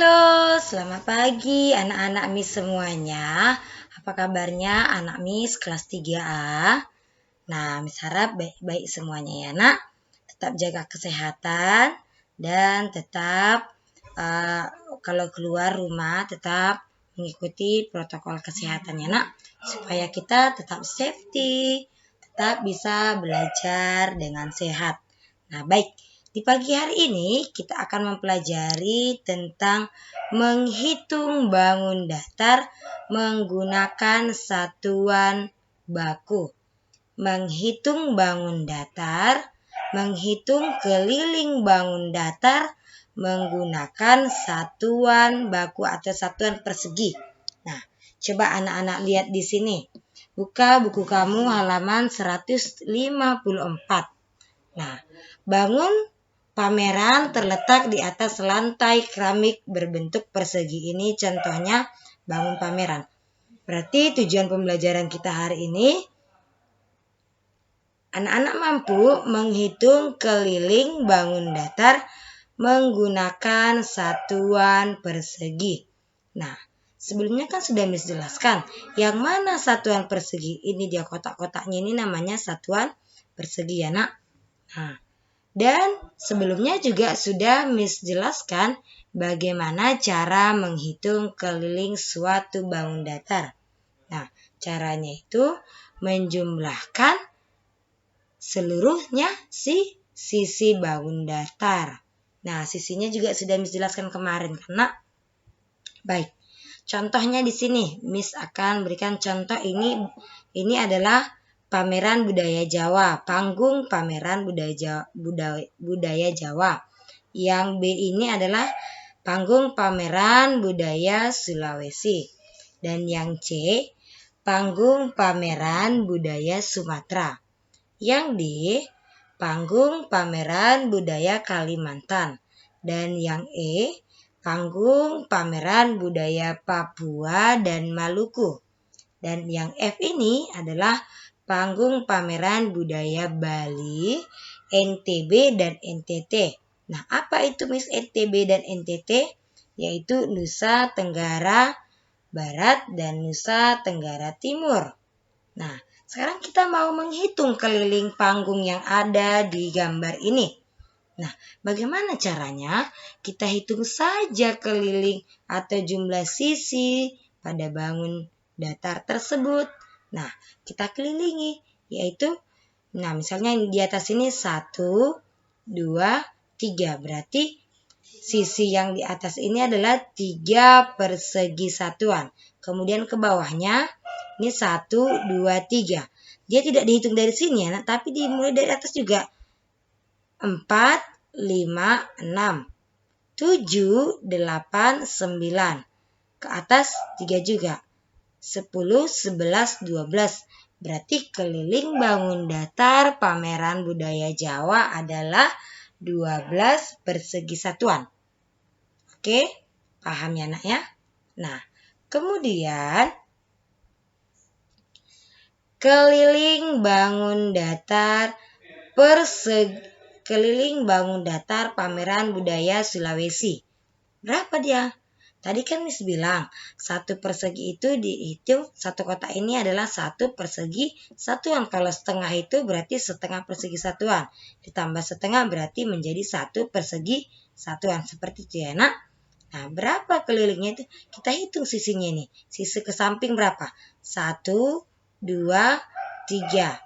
Halo, selamat pagi anak-anak Miss semuanya. Apa kabarnya anak Miss kelas 3A? Nah, Miss harap baik-baik semuanya ya nak. Tetap jaga kesehatan dan tetap kalau keluar rumah tetap mengikuti protokol kesehatan ya nak. Supaya kita tetap safety, tetap bisa belajar dengan sehat. Nah, baik. Di pagi hari ini kita akan mempelajari tentang menghitung bangun datar menggunakan satuan baku. Menghitung bangun datar, menghitung keliling bangun datar menggunakan satuan baku atau satuan persegi. Nah, coba anak-anak lihat di sini. Buka buku kamu halaman 154. Nah, bangun pameran terletak di atas lantai keramik berbentuk persegi. Ini contohnya bangun pameran. Berarti tujuan pembelajaran kita hari ini, anak-anak mampu menghitung keliling bangun datar menggunakan satuan persegi. Nah, sebelumnya kan sudah Miss jelaskan, yang mana satuan persegi ini dia kotak-kotaknya ini namanya satuan persegi ya nak. Nah, dan sebelumnya juga sudah Miss jelaskan bagaimana cara menghitung keliling suatu bangun datar. Nah, caranya itu menjumlahkan seluruhnya sisi bangun datar. Nah, sisinya juga sudah Miss jelaskan kemarin karena baik. Contohnya di sini Miss akan berikan contoh ini adalah pameran budaya Jawa, panggung pameran budaya Jawa. Yang B ini adalah panggung pameran budaya Sulawesi. Dan yang C, panggung pameran budaya Sumatera. Yang D, panggung pameran budaya Kalimantan. Dan yang E, panggung pameran budaya Papua dan Maluku. Dan yang F ini adalah panggung pameran budaya Bali, NTB, dan NTT. Nah, apa itu Miss NTB dan NTT? Yaitu Nusa Tenggara Barat dan Nusa Tenggara Timur. Nah, sekarang kita mau menghitung keliling panggung yang ada di gambar ini. Nah, bagaimana caranya? Kita hitung saja keliling atau jumlah sisi pada bangun datar tersebut. Nah, kita kelilingi, yaitu, misalnya di atas ini 1, 2, 3. Berarti sisi yang di atas ini adalah 3 persegi satuan. Kemudian ke bawahnya, ini 1, 2, 3. Dia tidak dihitung dari sini ya, tapi dimulai dari atas juga. 4, 5, 6, 7, 8, 9. Ke atas 3 juga. 10, 11, 12. Berarti keliling bangun datar pameran budaya Jawa adalah 12 persegi satuan. Oke, paham ya nak ya? Nah, kemudian keliling bangun datar pameran budaya Sulawesi. Berapa dia? Tadi kan Miss bilang, satu persegi itu dihitung, satu kotak ini adalah satu persegi satuan. Kalau setengah itu berarti setengah persegi satuan. Ditambah setengah berarti menjadi satu persegi satuan. Seperti itu ya nak. Nah, berapa kelilingnya itu? Kita hitung sisinya nih. Sisi ke samping berapa? 1, 2, 3.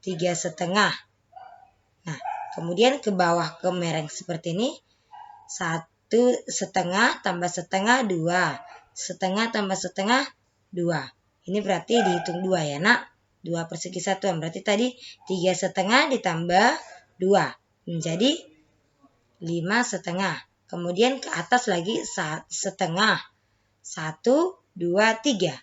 3 setengah. Nah, kemudian ke bawah ke mereng seperti ini. 1 setengah tambah setengah 2. Setengah tambah setengah 2. Ini berarti dihitung 2 ya nak. 2 persegi satuan. Berarti tadi 3 setengah ditambah 2. Menjadi 5 setengah. Kemudian ke atas lagi setengah. 1, 2, 3.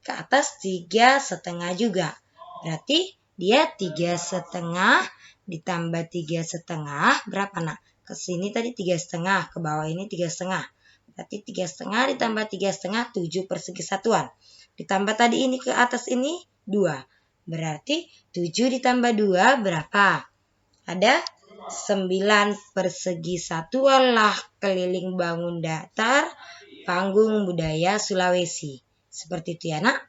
Ke atas 3 setengah juga. Berarti dia 3 setengah ditambah 3 setengah. Berapa nak? Ke sini tadi 3 setengah. Ke bawah ini 3 setengah. Berarti 3 setengah ditambah 3 setengah 7 persegi satuan. Ditambah tadi ini ke atas ini 2. Berarti 7 ditambah 2 berapa? Ada 9 persegi satuanlah keliling bangun datar panggung budaya Sulawesi. Seperti itu ya nak.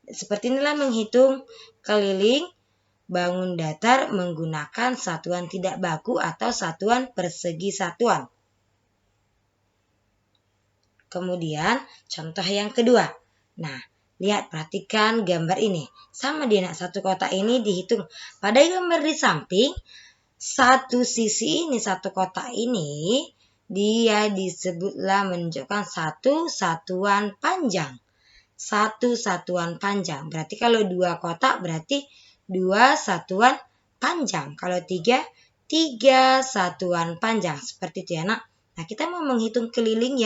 Seperti inilah menghitung keliling bangun datar menggunakan satuan tidak baku atau satuan persegi satuan. Kemudian contoh yang kedua. Nah, lihat, perhatikan gambar ini. Sama dia nak, satu kotak ini dihitung. Pada gambar di samping, satu sisi ini, satu kotak ini, dia disebutlah menunjukkan satu satuan panjang. Satu satuan panjang. Berarti kalau dua kotak berarti dua satuan panjang. Kalau tiga satuan panjang. Seperti itu ya nak. Nah, kita mau menghitung keliling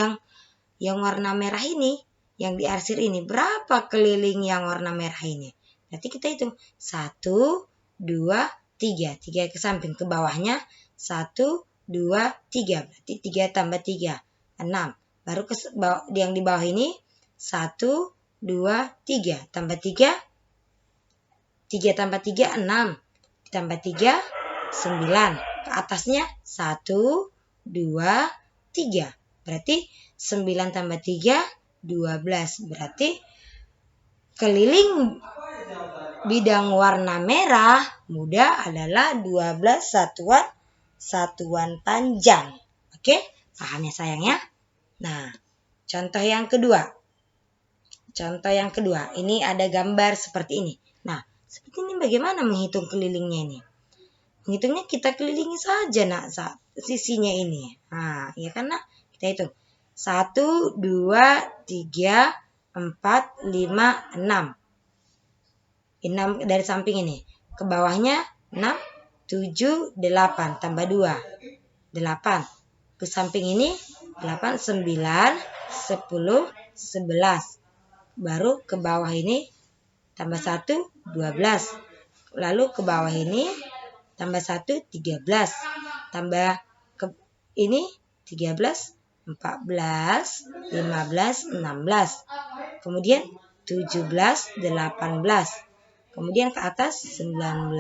yang warna merah ini, yang diarsir ini, berapa keliling yang warna merah ini? Berarti kita hitung 1, 2, 3. 3 ke samping, ke bawahnya 1, 2, 3. Berarti 3 tambah 3, 6. Baru yang di bawah ini 1, 2, 3. Tambah 3, 3 tambah 3, 6. Ditambah 3, 9. Ke atasnya 1, 2, 3. Berarti 9 tambah 3, 12. Berarti keliling bidang warna merah muda adalah 12 satuan panjang. Oke, paham ya sayang ya? Nah, contoh yang kedua. Ini ada gambar seperti ini. Nah, seperti ini bagaimana menghitung kelilingnya ini? Menghitungnya kita kelilingi saja nak sisinya ini. Nah, ya kan nak? Kita hitung 1, 2, 3, 4, 5, 6. 6 dari samping ini. Ke bawahnya 6, 7, 8. Tambah 2. 8. Ke samping ini 8, 9, 10, 11. Baru ke bawah ini tambah 1, 12. Lalu ke bawah ini tambah 1, 13. Tambah ke ini 13, 14, 15, 16. Kemudian 17, 18. Kemudian ke atas 19,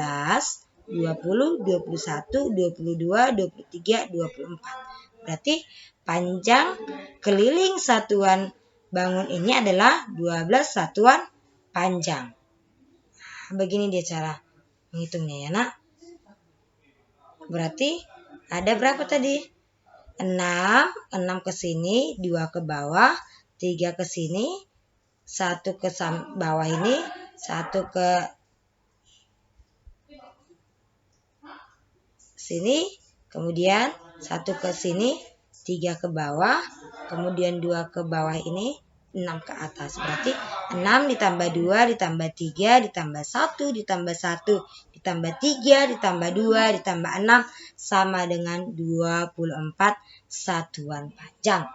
20, 21, 22, 23, 24. Berarti panjang keliling satuan bangun ini adalah 12 satuan panjang. Nah, begini dia cara menghitungnya ya nak. Berarti ada berapa tadi? 6 ke sini, 2 ke bawah, 3 ke sini, 1 ke bawah ini, 1 ke sini, kemudian 1 ke sini, 3 ke bawah, kemudian 2 ke bawah ini, 6 ke atas. Berarti 6 ditambah 2 ditambah 3 ditambah 1 ditambah 1 ditambah 3 ditambah 2 ditambah 6 sama dengan 24 satuan panjang.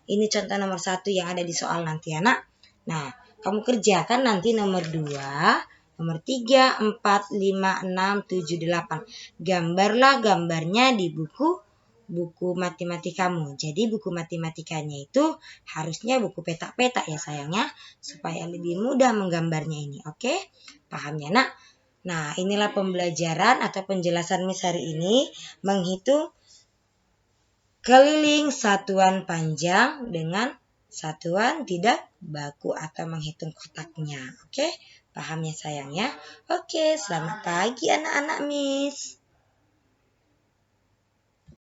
Ini contoh nomor 1 yang ada di soal nanti anak. Nah, kamu kerjakan nanti nomor 2, nomor 3, 4, 5, 6, 7, 8. Gambarlah gambarnya di buku matematikamu. Jadi buku matematikanya itu harusnya buku petak-petak ya sayangnya, supaya lebih mudah menggambarnya ini. Oke? Paham ya nak? Nah, inilah pembelajaran atau penjelasan Miss hari ini menghitung keliling satuan panjang dengan satuan tidak baku atau menghitung kotaknya. Oke? Paham ya sayang ya? Oke, selamat pagi anak-anak Miss.